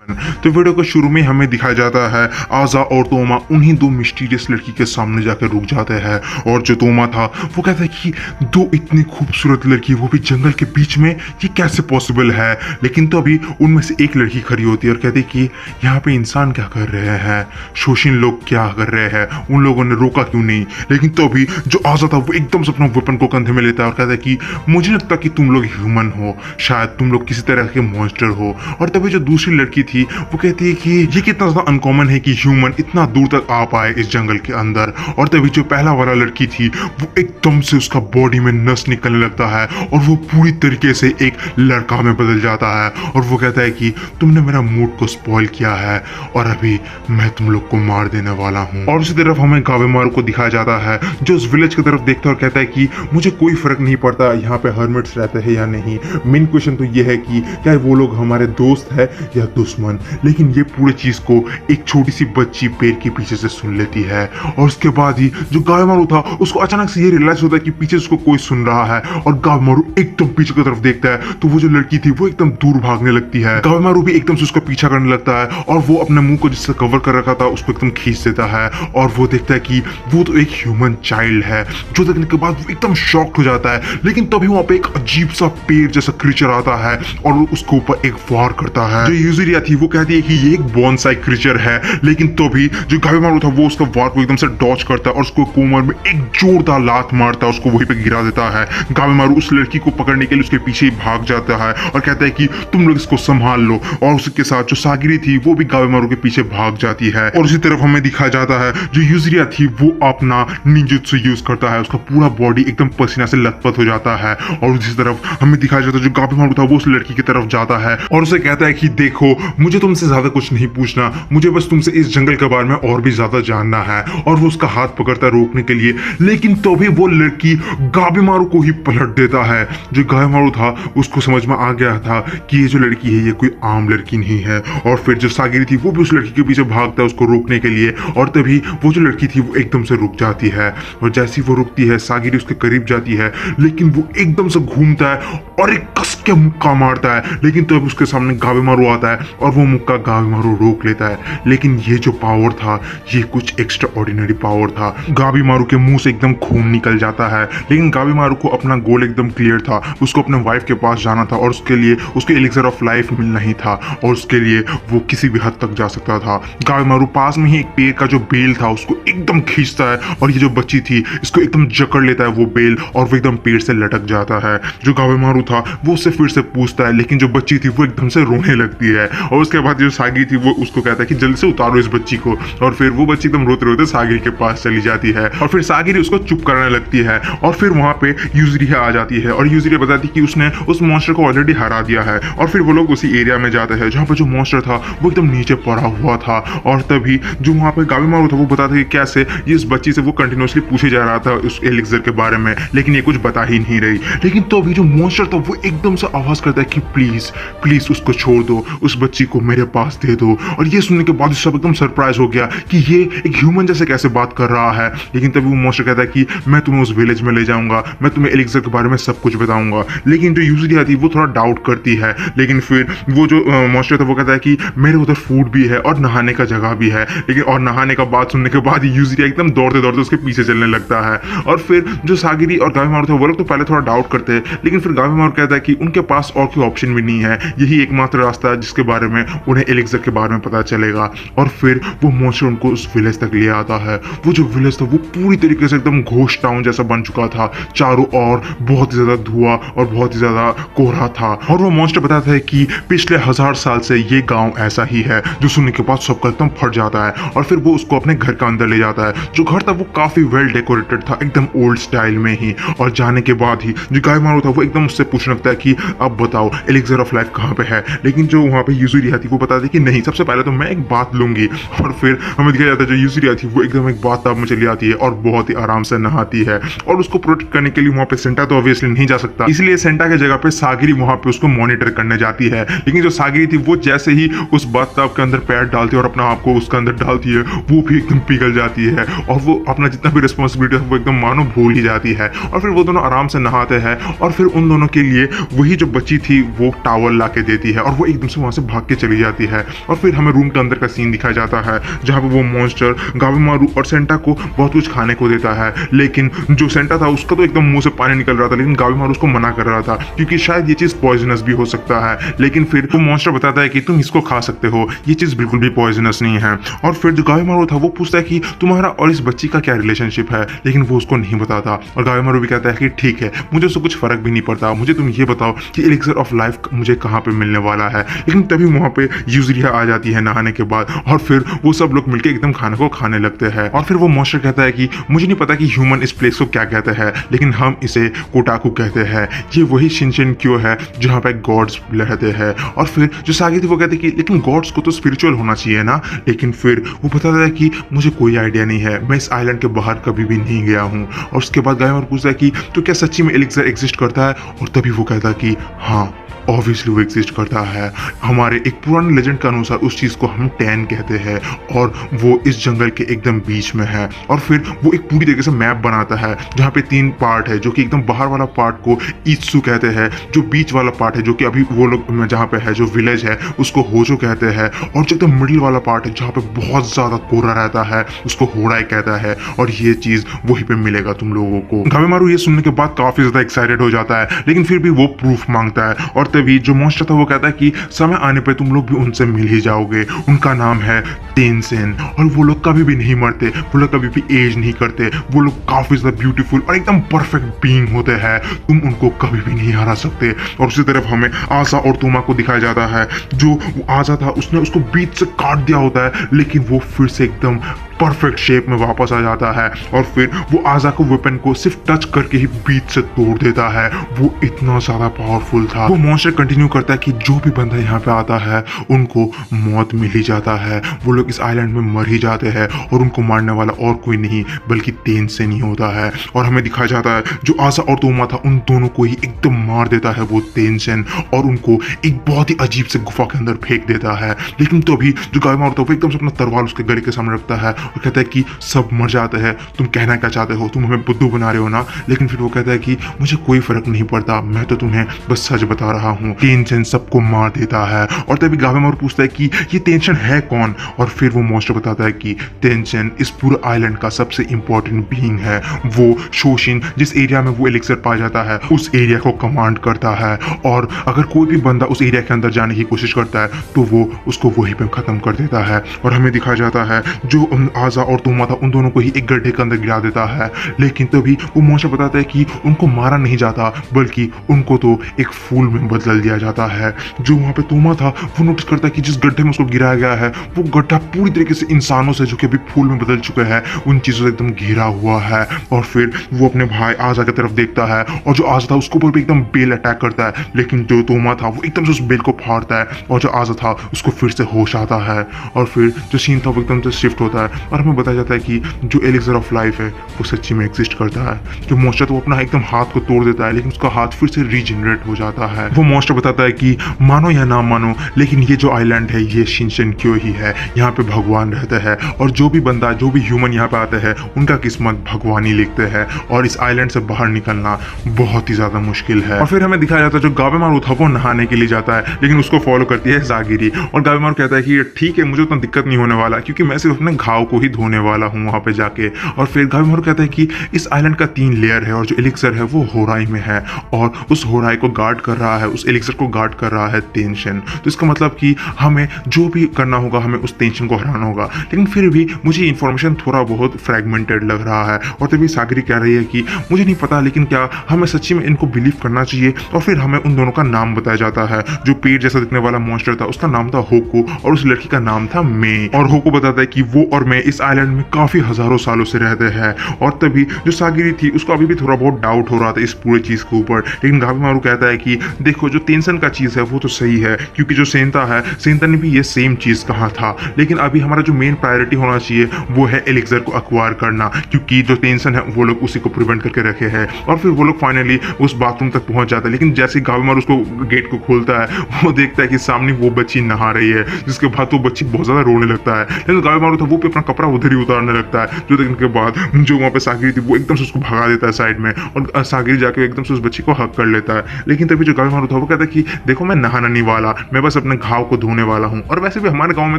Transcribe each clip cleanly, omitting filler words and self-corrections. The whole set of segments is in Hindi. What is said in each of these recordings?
तो वीडियो को शुरू में हमें दिखाया जाता है आजा और तोमा उन्हीं दो मिस्टीरियस लड़की के सामने जाकर रुक जाते हैं। और जो तोमा था वो कहता है कि दो इतनी खूबसूरत लड़की वो भी जंगल के बीच में, ये कैसे पॉसिबल है। लेकिन तो अभी उनमें से एक लड़की खड़ी होती है और कहती है कि यहाँ पे इंसान क्या कर रहे हैं, शोषिन लोग क्या कर रहे हैं, उन लोगों ने रोका क्यों नहीं। लेकिन तो अभी जो आजा था वो एकदम से अपना वेपन को कंधे में लेता है और कहता है कि मुझे लगता कि तुम लोग ह्यूमन हो, शायद तुम लोग किसी तरह के मॉन्स्टर हो। और तभी जो दूसरी लड़की थी वो कहती है कि ये कितना ज्यादा अनकॉमन है कि ह्यूमन इतना दूर तक आ पाए इस जंगल के अंदर। और तभी जो पहला वाला लड़की थी वो एकदम से उसका बॉडी में नस निकलने लगता है और वो पूरी तरीके से एक लड़का में बदल जाता है। और वो कहता है कि तुमने मेरा मूड को स्पॉइल किया है और अभी मैं तुम लोग को मार देने वाला हूँ। और उसी तरफ हमें गावेमारू को दिखाया जाता है जो उस विलेज की तरफ देखता है और कहता है कि मुझे कोई फर्क नहीं पड़ता यहाँ पे हर्मिट्स रहते हैं या नहीं, मेन क्वेश्चन तो ये है कि क्या वो लोग हमारे दोस्त है या दुश्मन। लेकिन ये पूरी चीज को एक छोटी सी बच्ची पेड़ के पीछे से सुन लेती है। और उसके बाद ही जो गावेमारू था उसको अचानक से ये रियलाइज होता है कि पीछे उसको कोई सुन रहा है। और गावेमारू एकदम पीछे की तरफ देखता है तो वो जो लड़की थी वो एकदम दूर भागने लगती है। गावेमारू भी एकदम से उसका पीछा करने लगता है और वो अपने मुंह को जिससे कवर कर रखा था उसको एकदम खींच देता है। और वो देखता है कि वो तो एक ह्यूमन चाइल्ड है। जो देखने के बाद वो एकदम शॉक्ड हो जाता है। लेकिन तभी वहां पे एक अजीब सा पेड़ जैसा क्रीचर आता है और उसके ऊपर एक वार करता है। जो यूजुरिया थी वो कहती है कि ये एक बोनसाई क्रीचर है। लेकिन तो भी जो गावेमारू था वो उसका वार को एकदम से डॉच करता है और उसको कोमर में एक जोरदार लात मारता है, उसको वहीं पे गिरा देता है। गावेमारू उस लड़की को पकड़ने के लिए उसके पीछे ही भाग जाता है और कहता है कि तुम लोग इसको संभाल लो। और उसके साथ जो सागिरी थी वो भी गावेमारू के पीछे भाग जाती है। और उसी तरफ हमें दिखाया जाता है जो यूजुरिया थी वो अपना निंजुत्सु यूज करता है, उसका पूरा बॉडी एकदम पसीना से लथपथ हो जाता है। और उसी तरफ हमें दिखाया जाता है जो गावेमारू था वो उस लड़की की तरफ जाता है और उसे कहता है कि देखो मुझे तुमसे ज्यादा कुछ नहीं पूछना, मुझे बस तुमसे इस जंगल के बारे में और भी ज्यादा जानना है। और वो उसका हाथ पकड़ता है रोकने के लिए। लेकिन तो भी वो लड़की गावेमारू को ही पलट देता है। जो गावेमारू था उसको समझ में आ गया था कि ये जो लड़की है ये कोई आम लड़की नहीं है। और फिर जो सागिरी थी वो भी उस लड़की के पीछे भागता है उसको रोकने के लिए। और तभी वो जो लड़की थी वो एकदम से रुक जाती है। और जैसी वो रुकती है सागिरी उसके करीब जाती है। लेकिन वो एकदम से घूमता है और एक कस के मुक्का मारता है। लेकिन तब उसके सामने गावेमारू आता है और वो मुक्का गावेमारू रोक लेता है। लेकिन ये जो पावर था ये कुछ एक्स्ट्रा ऑर्डिनरी पावर था। गावेमारू के मुंह से एकदम खून निकल जाता है। लेकिन गावेमारू को अपना गोल एकदम क्लियर था, उसको अपने वाइफ के पास जाना था और उसके लिए उसको एलिक्सर ऑफ लाइफ मिलना ही था। और उसके लिए वो किसी भी हद तक जा सकता था। गावेमारू पास में ही एक पेड़ का जो बेल था उसको एकदम खींचता है और ये जो बच्ची थी इसको एकदम जकड़ लेता है वो बेल और वो एकदम पेड़ से लटक जाता है। जो गावेमारू था वो उससे फिर से पूछता है लेकिन जो बच्ची थी वो एकदम से रोने लगती है। और उसके बाद जो सागिरी थी वो उसको कहता है कि जल्दी से उतारो इस बच्ची को। और फिर वो बच्ची एकदम रोते रोते सागिरी के पास चली जाती है और फिर सागिरी उसको चुप कराने लगती है। और फिर वहां पे यूजुरिया आ जाती है और यूजुरिया बताती है कि उसने उस मॉन्स्टर को ऑलरेडी हरा दिया है। और फिर वो लोग उसी एरिया में जाते हैं जहाँ पे जो मॉन्स्टर था वो एकदम नीचे पड़ा हुआ था। और तभी जो वहाँ पे गावेमारू था वो बताते कि कैसे ये इस बच्ची से वो कंटिन्यूसली पूछे जा रहा था उस एलिक्सर के बारे में, लेकिन ये कुछ बता ही नहीं रही। लेकिन तो अभी जो मॉन्स्टर था वो एकदम से आवाज करता है कि प्लीज प्लीज उसको छोड़ दो, उस बच्ची को मेरे पास दे दो। और ये सुनने के बाद सब एकदम सरप्राइज हो गया कि ये एक ह्यूमन जैसे कैसे बात कर रहा है। लेकिन तभी वो मॉन्स्टर कहता है कि मैं तुम्हें उस विलेज में ले जाऊंगा, मैं तुम्हें एलिक्सर के बारे में सब कुछ बताऊंगा। लेकिन जो यूजुरिया थी वो थोड़ा डाउट करती है। लेकिन फिर वो जो मॉन्स्टर था वो कहता है कि मेरे उधर फूड भी है और नहाने का जगह भी है। लेकिन और नहाने का बात सुनने के बाद यूजुरिया एकदम दौड़ते दौड़ते उसके पीछे चलने लगता है। और फिर जो सागिरी और गावेमारू था वो लोग तो पहले थोड़ा डाउट करते हैं। लेकिन फिर गावेमारू कहता है कि उनके पास और कोई ऑप्शन भी नहीं है, यही एकमात्र रास्ता है जिसके बारे में उन्हें एलिक्सर के बारे में पता चलेगा। और फिर वो मॉन्स्टर उनको उस विलेज तक ले आता है। वो जो विलेज था वो पूरी तरीके से एकदम घोस्ट टाउन जैसा बन चुका था। चारों ओर बहुत ही ज्यादा धुआं और बहुत ही ज्यादा कोहरा था। और वो मॉन्स्टर बताता है कि पिछले 1000 साल से ये गांव ऐसा ही है। जो सुनने के बाद सबका एकदम फट जाता है। और फिर वो उसको अपने घर के अंदर ले जाता है। जो घर था वो काफी वेल डेकोरेटेड था, एकदम ओल्ड स्टाइल में ही। और जाने के बाद ही जो गावेमारू था वो एकदम उससे पूछने लगता है कि अब बताओ एलिक्सर ऑफ लाइफ कहाँ पे है। लेकिन जो वहाँ पे यूजुरिया थी वो बताती कि नहीं, सबसे पहले तो मैं एक बात लूंगी। और फिर हमें दिखाया जाता है जो यूजुरिया थी वो एकदम एक बात में चली आती है और बहुत ही आराम से नहाती है। और उसको प्रोटेक्ट करने के लिए वहाँ पे सेंटा तो ऑब्वियसली नहीं जा सकता, इसलिए सेंटा के जगह पे सागिरी वहाँ पे उसको मॉनिटर करने जाती है। लेकिन जो सागिरी थी वो जैसे ही उस बाथटब के अंदर पैर डालती है और अपना आप को उसके अंदर डालती है वो भी एकदम पिघल जाती है और वो अपना जितना भी रिस्पॉन्सिबिलिटी है वो एकदम मानो भूल ही जाती है। और फिर वो दोनों आराम से नहाते हैं और फिर उन दोनों के लिए वही जो बच्ची थी वो टावल ला के देती है और वो एकदम से वहां से भाग के चली जाती है। और फिर हमें रूम के अंदर का सीन दिखाया जाता है जहाँ पे वो मॉन्स्टर गावेमारू और सेंटा को बहुत कुछ खाने को देता है, लेकिन जो सेंटा था उसका तो एकदम मुंह से पानी निकल रहा था, लेकिन गावेमारू उसको मना कर रहा था क्योंकि शायद ये चीज पॉइजनस भी हो सकता है। लेकिन फिर वो मॉन्स्टर बताता है कि तुम इसको खा सकते हो, ये चीज बिल्कुल भी पॉइजनस नहीं है। और फिर जो गावेमारू था वो पूछता है कि तुम्हारा और इस बच्ची का क्या रिलेशनशिप है, लेकिन वो उसको नहीं बताता। और गावेमारू भी कहता है कि ठीक है, मुझे उससे कुछ फर्क भी नहीं पड़ता, मुझे तुम ये बताओ कि एलिक्सर ऑफ लाइफ मुझे कहाँ पे मिलने वाला है। लेकिन तभी वहाँ पे यूजरिया आ जाती है नहाने के बाद, और फिर वो सब लोग मिलकर एकदम खाने को खाने लगते हैं। और फिर वो मॉन्स्टर कहता है कि मुझे नहीं पता कि ह्यूमन इस प्लेस को क्या कहते हैं, लेकिन हम इसे कोटाकू कहते हैं। ये वही शिनशिनक्यो है जहाँ पे गॉड्स रहते हैं। और फिर जो सागी थी वो कहते कि लेकिन गॉड्स को तो स्पिरिचुअल होना चाहिए ना। लेकिन फिर वो बताता है कि मुझे कोई आइडिया नहीं है, मैं इस आइलैंड के बाहर कभी भी नहीं गया हूँ। और उसके बाद गावेमारू पूछता है कि तो क्या सच्ची में एलिक्सर एग्जिस्ट करता है। और तभी वो कहता है कि हाँ, ऑब्वियसली वो एग्जिस्ट करता है। हमारे एक पुराने लेजेंड के अनुसार उस चीज़ को हम टैन कहते हैं, और वो इस जंगल के एकदम बीच में है। और फिर वो एक पूरी तरीके से मैप बनाता है जहाँ पे 3 पार्ट है, जो कि एकदम बाहर वाला पार्ट को ईत्सु कहते हैं, जो बीच वाला पार्ट है जो कि अभी वो लोग जहाँ पे है जो विलेज है उसको होजो कहते हैं, और जो एकदम मिडिल वाला पार्ट है जहाँ पे बहुत ज़्यादा कोहरा रहता है उसको होराई कहता है। और ये चीज़ वहीं पे मिलेगा तुम लोगों को। गावेमारू ये सुनने के बाद काफ़ी ज़्यादा एक्साइटेड हो जाता है, लेकिन फिर भी वो प्रूफ मांगता है। और तभी जो मॉन्स्टर था वो कहता है कि समय आने पे तुम लोग भी उनसे मिल ही जाओगे। उनका नाम है टेंसेन, और वो लोग कभी भी नहीं मरते, वो लोग कभी भी एज नहीं करते, वो लोग काफी ज्यादा ब्यूटीफुल और एकदम परफेक्ट बीइंग होते हैं, तुम उनको कभी भी नहीं हरा सकते। और उसी तरफ हमें आसा और तोमा को दिखाया जाता है। जो आसा था उसने उसको बीच से काट दिया होता है, लेकिन वो फिर से एकदम परफेक्ट शेप में वापस आ जाता है। और फिर वो आजा को वेपन को सिर्फ टच करके ही बीच से तोड़ देता है। वो इतना ज्यादा पावरफुल था। वो मॉन्स्टर कंटिन्यू करता है कि जो भी बंदा यहाँ पे आता है उनको मौत मिल ही जाता है, वो लोग इस आइलैंड में मर ही जाते हैं, और उनको मारने वाला और कोई नहीं बल्कि टेंसेन ही होता है। और हमें दिखाया जाता है जो आसा और तोमा था उन दोनों को ही एकदम मार देता है वो टेंसेन, और उनको एक बहुत ही अजीब से गुफा के अंदर फेंक देता है। लेकिन तो अभी जो गावेमारू था वो एकदम से अपना तलवार उसके गले के सामने रखता है और कहता है कि सब मर जाते हैं, तुम कहना क्या चाहते हो, तुम हमें बुद्धू बना रहे हो ना। लेकिन फिर वो कहता है कि मुझे कोई फर्क नहीं पड़ता, मैं तो तुम्हें बस सच बता रहा हूँ। टेंशन सबको मार देता है। और तभी गावेमारू पूछता है कि ये टेंशन है कौन। और फिर वो मॉन्स्टर बताता है कि टेंशन इस पूरे आइलैंड का सबसे इंपॉर्टेंट बीइंग है। वो शोशिन जिस एरिया में वो एलिक्सर पाया जाता है उस एरिया को कमांड करता है, और अगर कोई भी बंदा उस एरिया के अंदर जाने की कोशिश करता है तो वो उसको वहीं पे खत्म कर देता है। और हमें दिखाया जाता है जो आजा और तोमा था उन दोनों को ही एक गड्ढे के अंदर गिरा देता है। लेकिन तभी वो मॉन्स्टर बताता है कि उनको मारा नहीं जाता बल्कि उनको तो एक फूल में बदल दिया जाता है। जो वहाँ पे तोमा था वो नोटिस करता है कि जिस गड्ढे में उसको गिराया गया है वो गड्ढा पूरी तरीके से इंसानों से जो कि अभी फूल में बदल चुके हैं उन चीजों से एकदम घिरा हुआ है। और फिर वो अपने भाई आजा की तरफ देखता है, और जो आजा था उसके ऊपर भी एकदम बेल अटैक करता है, लेकिन जो तोमा था वो एकदम से उस बेल को फाड़ता है, और जो आजा था उसको फिर से होश आता है। और फिर जो सीन था वो एकदम से शिफ्ट होता है, और हमें बताया जाता है कि जो एलिक्सर ऑफ लाइफ है वो सच्ची में एग्जिस्ट करता है। जो मॉन्स्टर तो अपना एकदम हाथ को तोड़ देता है, लेकिन उसका हाथ फिर से रीजनरेट हो जाता है। वो मॉन्स्टर बताता है कि मानो या ना मानो, लेकिन ये जो आइलैंड है ये शिनशिनक्यो ही है, यहाँ पे भगवान रहते हैं, और जो भी बंदा जो भी ह्यूमन यहाँ पे आते हैं उनका किस्मत भगवान ही लिखते हैं, और इस आइलैंड से बाहर निकलना बहुत ही ज्यादा मुश्किल है। और फिर हमें दिखाया जाता है जो गावेमारू था वो नहाने के लिए जाता है, लेकिन उसको फॉलो करती है जागिरी। और गावेमारू कहता है कि ठीक है, मुझे उतना दिक्कत नहीं होने वाला क्योंकि मैं सिर्फ अपने घाव को ही धोने वाला हूँ वहाँ पे जाके। और फिर गावेमारू कहता है कि इस आइलैंड का 3 लेयर है, और जो एलिक्सर है वो होराई में है, और उस होराई को गार्ड कर रहा है, उस एलिक्सर को गार्ड कर रहा है टेंशन। तो इसका मतलब कि हमें जो भी करना होगा हमें उस टेंशन को हराना होगा। लेकिन फिर भी मुझे इन्फॉर्मेशन थोड़ा बहुत फ्रेगमेंटेड लग रहा है। और तभी सागरी कह रही है कि मुझे नहीं पता, लेकिन क्या हमें सच्ची में इनको बिलीव करना चाहिए। और फिर हमें उन दोनों का नाम बताया जाता है। जो पेड़ जैसा दिखने वाला मॉन्स्टर था उसका नाम था होको, और उस लड़की का नाम था मे। और होको बताता है कि वो और मैं इस आइलैंड में काफी हजारों सालों से रहते हैं। और तभी जो सागिरी थी उसको अभी भी थोड़ा बहुत डाउट हो रहा था इस पूरे चीज के ऊपर, लेकिन गावेमारू कहता है कि देखो जो टेंशन का चीज है वो तो सही है, क्योंकि जो सेंता है सेंता ने भी ये सेम चीज कहा था, लेकिन अभी हमारा जो मेन प्रायोरिटी होना चाहिए वो है एलिक्सर को अक्वायर करना, क्योंकि जो टेंशन है वो लोग उसी को प्रिवेंट करके रखे हैं। और फिर वो लोग फाइनली उस बाथरूम तक पहुंच जाता है, लेकिन जैसे ही गावेमारू उसको गेट को खोलता है वो देखता है कि सामने वो बच्ची नहा रही है, जिसके बाद वो बच्ची बहुत ज्यादा रोने लगता है। लेकिन गावेमारू था वो भी अपना कपड़ा उधर ही उतारने लगता है। जो देखने के बाद जो वहाँ पे सागिरी थी वो एकदम से उसको भगा देता है साइड में, और सागिरी जाके एकदम से उस बच्ची को हक कर लेता है। लेकिन तभी जो गावेमारू था वो कहता है कि देखो मैं नहाना नहीं वाला, मैं बस अपने घाव को धोने वाला हूँ। और वैसे भी हमारे गाँव में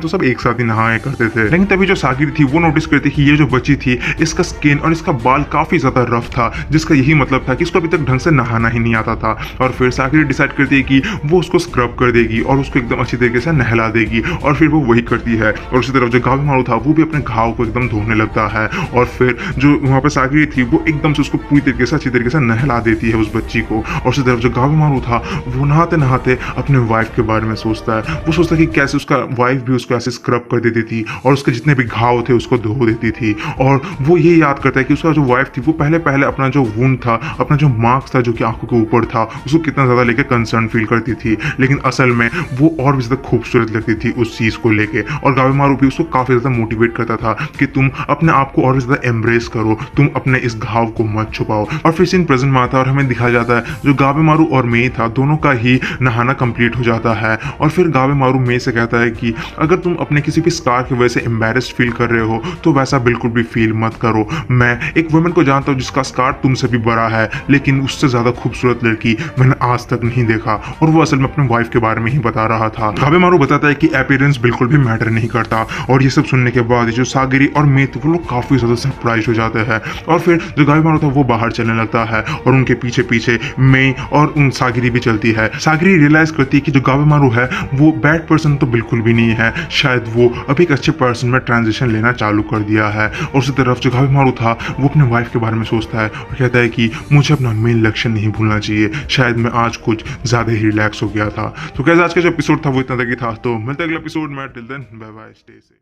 तो सब एक साथ ही नहाया करते थे। लेकिन तभी जो सागिरी थी वो नोटिस करती कि ये जो बच्ची थी इसका स्किन और इसका बाल काफी ज्यादा रफ था, जिसका यही मतलब था कि इसको अभी तक ढंग से नहाना ही नहीं आता था। और फिर सागिरी डिसाइड करती है कि वो उसको स्क्रब कर देगी और उसको एकदम अच्छी तरीके से नहला देगी, और फिर वो वही करती है। और उसी तरफ जो गावेमारू था वो भी अपने घाव को एकदम धोने लगता है, और फिर जो वहाँ पे सागिरी थी वो एकदम से उसको पूरी तरीके से अच्छी तरीके से नहला देती है उस बच्ची को। और उसी तरफ जो गावेमारू था वो नहाते नहाते अपने वाइफ के बारे में सोचता है। वो सोचता है कि कैसे उसका वाइफ भी उसको ऐसे स्क्रब कर देती थी और उसके जितने भी घाव थे उसको धो देती थी। और वो ये याद करता है कि उसका जो वाइफ थी वो पहले पहले अपना जो वुंड था, अपना जो मार्क्स था जो कि आंखों के ऊपर था, उसको कितना ज्यादा लेके कंसर्न फील करती थी। लेकिन असल में वो और भी ज्यादा खूबसूरत लगती थी उस चीज को लेके। और गावेमारू भी उसको काफी ज्यादा मोटिवेट करता था कि तुम अपने आप को और भी ज्यादा एम्ब्रेस करो, तुम अपने इस घाव को मत छुपाओ। और फिर सीन प्रेजेंट में आता है और हमें दिखाया जाता है जो गावेमारू और मेई था दोनों का ही नहाना कंप्लीट हो जाता है। और फिर गावेमारू मेई से कहता है कि अगर तुम अपने किसी भी स्कार की वजह से एम्बेरेस्ड फील कर रहे हो तो वैसा बिल्कुल भी फील मत करो। मैं एक वुमेन को जानता हूँ जिसका स्कार तुमसे भी बड़ा है, लेकिन उससे ज्यादा खूबसूरत लड़की मैंने आज तक नहीं देखा। और वो असल में अपने वाइफ के बारे में ही बता रहा था। गावेमारू बताता है कि अपीयरेंस बिल्कुल भी मैटर नहीं करता। और ये सब सुनने के बाद जो सागिरी और मेई थे वो लोग काफी ज्यादा सरप्राइज हो जाते हैं। और फिर जो गावेमारू था वो बाहर चलने लगता है और उनके पीछे पीछे मेई और उन सागिरी भी चलती है। सागिरी रियलाइज करती है कि जो गावेमारू है वो बैड पर्सन तो बिल्कुल भी नहीं है, शायद वो अभी एक अच्छे पर्सन में ट्रांजिशन लेना चालू कर दिया है। और उसी तरफ जो गावेमारू था वो अपने वाइफ के बारे में सोचता है और कहता है कि मुझे अपना मेन लक्ष्य नहीं भूलना चाहिए, शायद मैं आज कुछ ज्यादा ही रिलैक्स हो गया था। तो कैसे आज का जो एपिसोड था वो इतना तक ही था। तो मिलते अगले एपिसोड में, till then bye bye, stay safe.